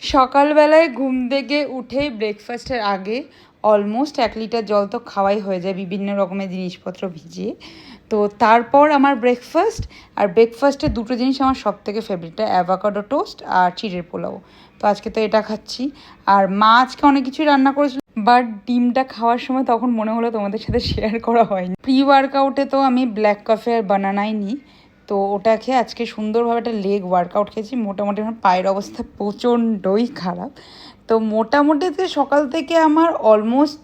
সকালবেলায় ঘুম থেকে উঠে ব্রেকফাস্টের আগে অলমোস্ট 1 লিটার জল তো খাওয়াই হয়ে যায় বিভিন্ন রকমের জিনিসপত্র ভিজিয়ে। তো তারপর আমার ব্রেকফাস্ট, আর ব্রেকফাস্টে দুটো জিনিস আমার সব থেকে ফেভারিট, অ্যাভোকাডো টোস্ট আর চিড়ের পোলাও। তো আজকে তো এটা খাচ্ছি। আর মা আজকে অনেক কিছুই রান্না করেছিল, বাট ডিমটা খাওয়ার সময় তখন মনে হলো তোমাদের সাথে শেয়ার করা হয়নি। প্রি ওয়ার্কআউটে তো আমি ব্ল্যাক কফি আর বানানাই নিই, তো ওটা খেয়ে আজকে সুন্দরভাবে একটা লেগ ওয়ার্কআউট খেয়েছি। মোটামুটি আমার পায়ের অবস্থা প্রচণ্ডই খারাপ। তো মোটামুটিতে সকাল থেকে আমার অলমোস্ট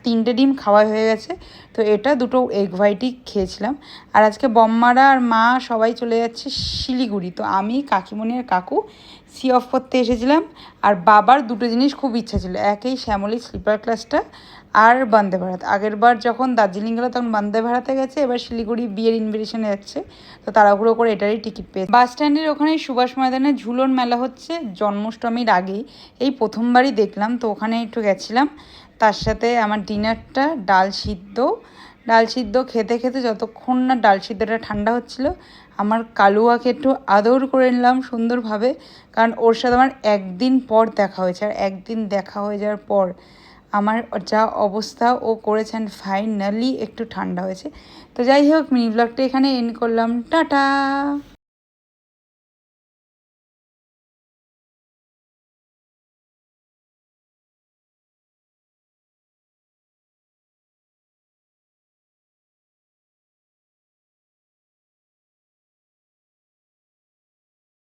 3টে ডিম খাওয়া হয়ে গেছে। তো এটা 2টো এগ হোয়াইটই খেয়েছিলাম। আর আজকে বম্মারা আর মা সবাই চলে যাচ্ছে শিলিগুড়ি। তো আমি, কাকিমণি আর কাকু সি অফ করতে এসেছিলাম। আর বাবার দুটো জিনিস খুব ইচ্ছা ছিল, এই শ্যামলী স্লিপার ক্লাসটা আর বন্দে ভারত। আগের বার যখন দার্জিলিং গেলো তখন বন্দে ভারতে গেছে, এবার শিলিগুড়ি বিয়ের ইনভিটেশনে যাচ্ছে। তো তাড়াহুড়ো করে এটারই টিকিট পেয়েছে। বাস স্ট্যান্ডের ওখানে সুভাষ ময়দানে ঝুলন মেলা হচ্ছে জন্মাষ্টমীর আগেই, এই প্রথমবারই দেখলাম। তো ওখানে একটু গেছিলাম। তার সাথে আমার ডিনারটা ডাল সিদ্ধ খেতে খেতে যতক্ষণ না ডাল সিদ্ধটা ঠান্ডা হচ্ছিল, আমার কালুয়াকে একটু আদর করে নিলাম সুন্দরভাবে। কারণ ওর সাথে আমার একদিন পর দেখা হয়েছে, আর একদিন দেখা হয়ে যাওয়ার পর আমার যা অবস্থা ও করেছেন, ফাইনালি একটু ঠান্ডা হয়েছে। তো যাই হোক, মিনি ব্লগটা এখানে এন্ড করলাম। টাটা।